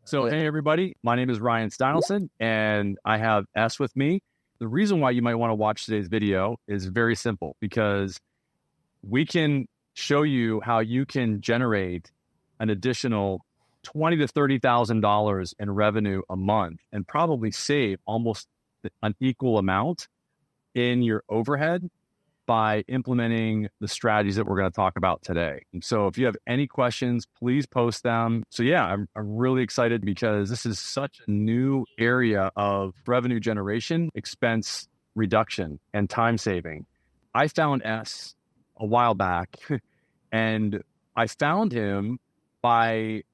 So, hey, everybody, my name is Ryan Steinelson, and I have S with me. The reason why you might want to watch today's video is very simple, because we can show you how you can generate an additional $20,000 to $30,000 in revenue a month and probably save almost an equal amount in your overhead by implementing the strategies that we're going to talk about today. And so if you have any questions, please post them. So yeah, I'm really excited because this is such a new area of revenue generation, expense reduction, and time saving. I found S a while back and I found him by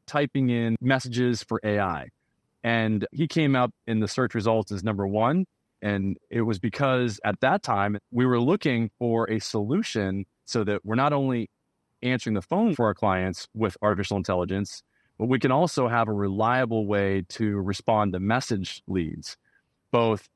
typing in messages for AI. And he came up in the search results as number one. And it was because at that time, we were looking for a solution so that we're not only answering the phone for our clients with artificial intelligence, but we can also have a reliable way to respond to message leads, both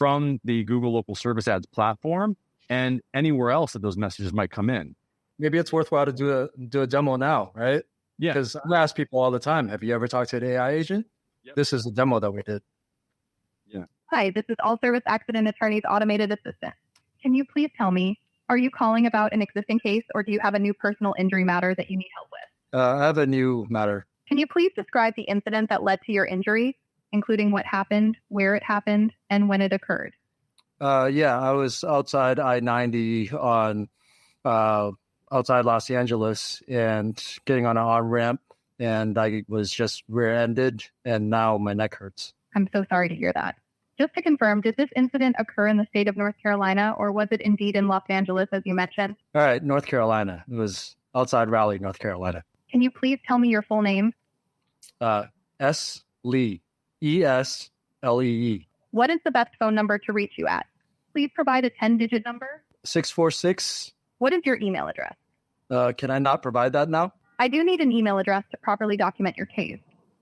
from the Google Local Service Ads platform and anywhere else that those messages might come in. Maybe it's worthwhile to do a demo now, right? Yeah. Because I ask people all the time, have you ever talked to an AI agent? Yep. This is the demo that we did. Yeah. Hi, this is All Service Accident Attorney's automated assistant. Can you please tell me, are you calling about an existing case or do you have a new personal injury matter that you need help with? I have a new matter. Can you please describe the incident that led to your injury, including what happened, where it happened, and when it occurred? Yeah, I was outside I-90 on outside Los Angeles and getting on an on-ramp, and I was just rear-ended, and now my neck hurts. I'm so sorry to hear that. Just to confirm, did this incident occur in the state of North Carolina, or was it indeed in Los Angeles, as you mentioned? All right, North Carolina. It was outside Raleigh, North Carolina. Can you please tell me your full name? S. Lee. E-S-L-E-E. What is the best phone number to reach you at? Please provide a 10-digit number. 646. What is your email address? Can I not provide that now? I do need an email address to properly document your case,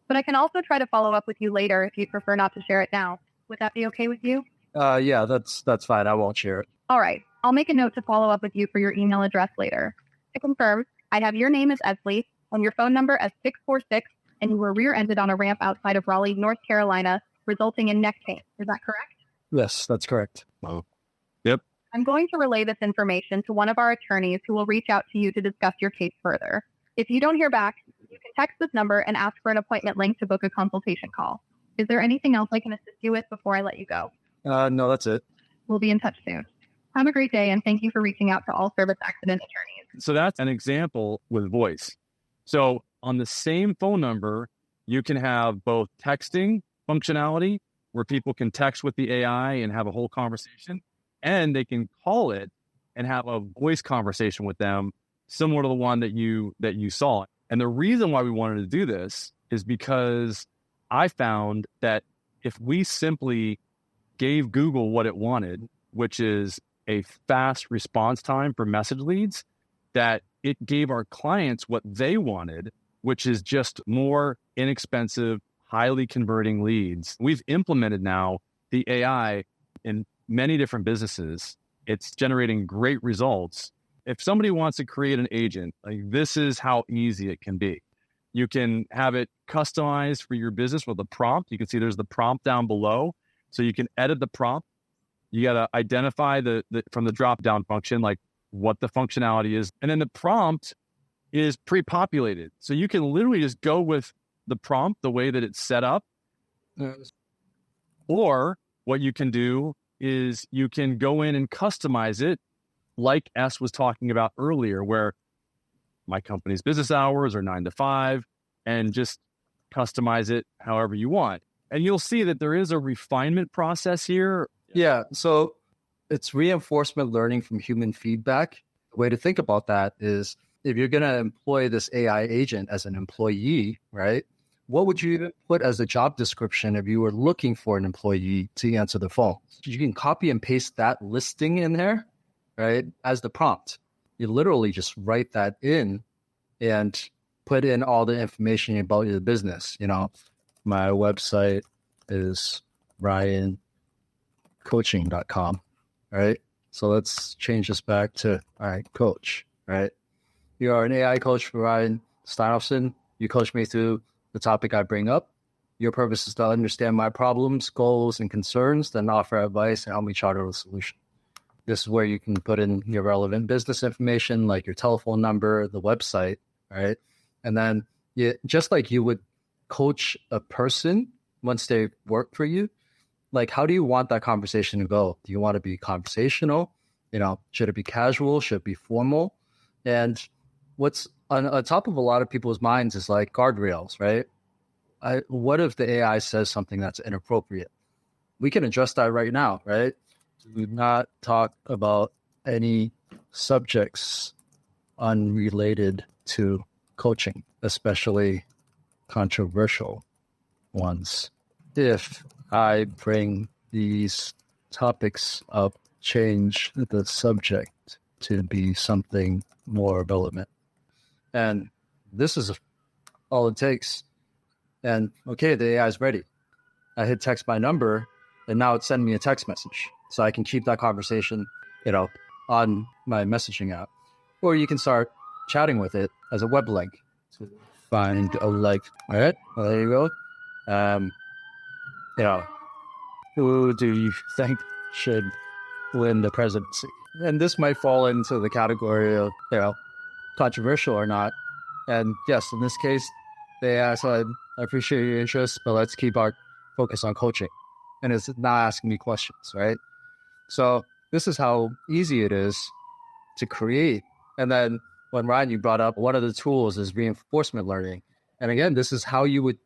but I can also try to follow up with you later if you'd prefer not to share it now. Would that be okay with you? Yeah, that's fine. I won't share it. All right. I'll make a note to follow up with you for your email address later. To confirm, I have your name as Esley and your phone number as 646, and you were rear-ended on a ramp outside of Raleigh, North Carolina, resulting in neck pain. Is that correct? Yes, that's correct. Oh. Yep. I'm going to relay this information to one of our attorneys who will reach out to you to discuss your case further. If you don't hear back, you can text this number and ask for an appointment link to book a consultation call. Is there anything else I can assist you with before I let you go? No, that's it. We'll be in touch soon. Have a great day, and thank you for reaching out to All Service Accident Attorneys. So that's an example with voice. So on the same phone number, you can have both texting functionality where people can text with the AI and have a whole conversation, and they can call it and have a voice conversation with them similar to the one that you saw. And the reason why we wanted to do this is because I found that if we simply gave Google what it wanted, which is a fast response time for message leads, that it gave our clients what they wanted, which is just more inexpensive, highly converting leads. We've implemented now the AI in many different businesses. It's generating great results. If somebody wants to create an agent, like, this is how easy it can be. You can have it customized for your business with a prompt. You can see there's the prompt down below. So you can edit the prompt. You got to identify from the drop-down function, like what the functionality is. And then the prompt is pre-populated. So you can literally just go with the prompt the way that it's set up. Or what you can do is you can go in and customize it like S was talking about earlier, where my company's business hours are 9 to 5, and just customize it however you want. And you'll see that there is a refinement process here. Yeah, so it's reinforcement learning from human feedback. The way to think about that is if you're going to employ this AI agent as an employee, right? What would you even put as a job description if you were looking for an employee to answer the phone? You can copy and paste that listing in there, right, as the prompt. You literally just write that in and put in all the information about your business. You know, my website is ryancoaching.com, right? So let's change this back to, all right, coach, right? You are an AI coach for Ryan Steinelson. You coach me through the topic I bring up. Your purpose is to understand my problems, goals, and concerns, then offer advice and help me chart a solution. This is where you can put in your relevant business information, like your telephone number, the website, right? And then just like you would coach a person once they work for you, like, how do you want that conversation to go? Do you want to be conversational? Should it be casual? Should it be formal? And what's on top of a lot of people's minds is like guardrails, right? What if the AI says something that's inappropriate? We can address that right now, right? Do not talk about any subjects unrelated to coaching, especially controversial ones. If I bring these topics up, change the subject to be something more relevant. And this is all it takes. And okay, the AI is ready. I hit text my number, and now it's sending me a text message. So I can keep that conversation, on my messaging app. Or you can start chatting with it as a web link to find a like. All right, well, there you go. Who do you think should win the presidency? And this might fall into the category of, controversial or not. And yes, in this case, they asked, I appreciate your interest, but let's keep our focus on coaching. And it's not asking me questions, right? So this is how easy it is to create. And then when Ryan, you brought up one of the tools is reinforcement learning. And again, this is how you would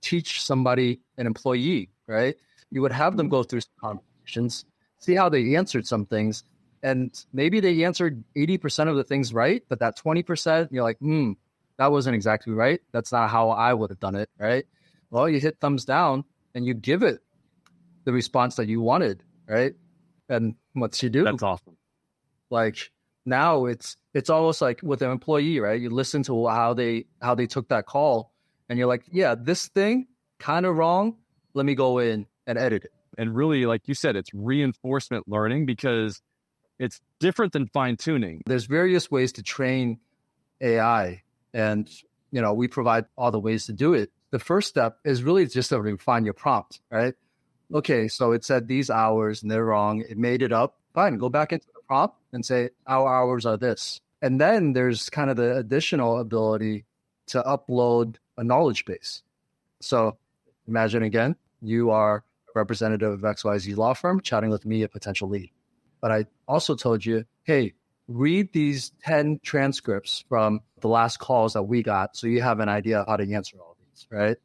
teach somebody, an employee, right? You would have them go through some conversations, see how they answered some things. And maybe they answered 80% of the things right, but that 20%, you're like, that wasn't exactly right. That's not how I would have done it, right? Well, you hit thumbs down and you give it the response that you wanted, right? And what you do? That's awesome. Like now it's almost like with an employee, right? You listen to how they took that call and you're like, yeah, this thing kind of wrong. Let me go in and edit it. And really, like you said, it's reinforcement learning because it's different than fine tuning. There's various ways to train AI and, we provide all the ways to do it. The first step is really just to refine your prompt, right? Okay, so it said these hours and they're wrong. It made it up. Fine, go back into the prompt and say, our hours are this. And then there's kind of the additional ability to upload a knowledge base. So imagine again, you are a representative of XYZ law firm chatting with me, a potential lead. But I also told you, hey, read these 10 transcripts from the last calls that we got so you have an idea of how to answer all these, right?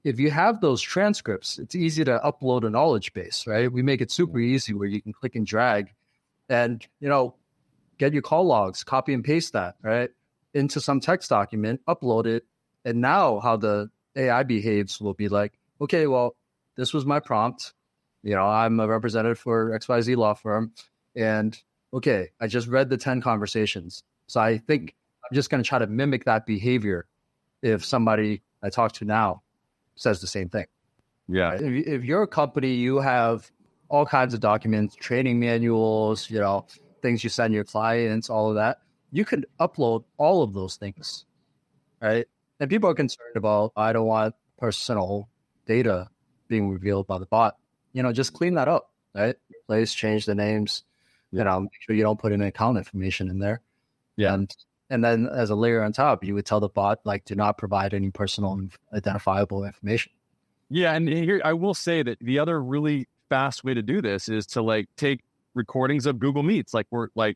If you have those transcripts, it's easy to upload a knowledge base, right? We make it super easy where you can click and drag and, get your call logs, copy and paste that, right? Into some text document, upload it. And now how the AI behaves will be like, okay, well, this was my prompt. I'm a representative for XYZ law firm. And okay, I just read the 10 conversations. So I think I'm just going to try to mimic that behavior if somebody I talk to now says the same thing. Yeah. If you're a company, you have all kinds of documents, training manuals, things you send your clients, all of that. You could upload all of those things, right? And people are concerned about, I don't want personal data being revealed by the bot. Just clean that up, right? Replace, change the names, make sure you don't put in account information in there. Yeah. And then as a layer on top, you would tell the bot, do not provide any personal identifiable information. Yeah. And here, I will say that the other really fast way to do this is to take recordings of Google Meets,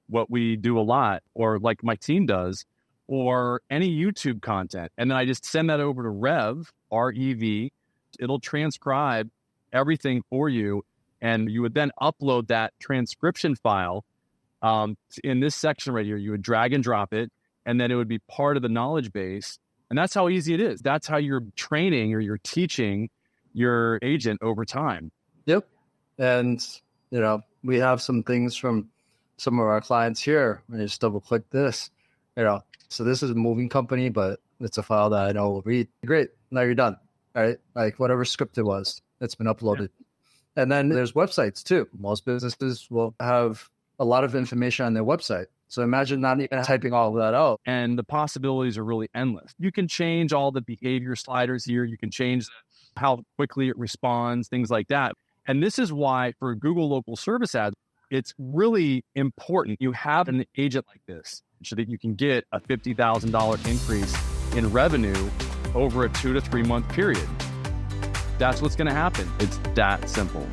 what we do a lot, or like my team does, or any YouTube content. And then I just send that over to Rev, R-E-V. It'll transcribe everything for you. And you would then upload that transcription file in this section right here. You would drag and drop it, and then it would be part of the knowledge base. And that's how easy it is. That's how you're training or you're teaching your agent over time. Yep. And, we have some things from some of our clients here. Let me just double click this, so this is a moving company, but it's a file that I know will read. Great. Now you're done. All right. Like whatever script it was, it's been uploaded. Yeah. And then there's websites too. Most businesses will have a lot of information on their website. So imagine not even typing all of that out. And the possibilities are really endless. You can change all the behavior sliders here. You can change how quickly it responds, things like that. And this is why for Google local service ads, it's really important you have an agent like this so that you can get a $50,000 increase in revenue over a 2 to 3 month period. That's what's going to happen. It's that simple.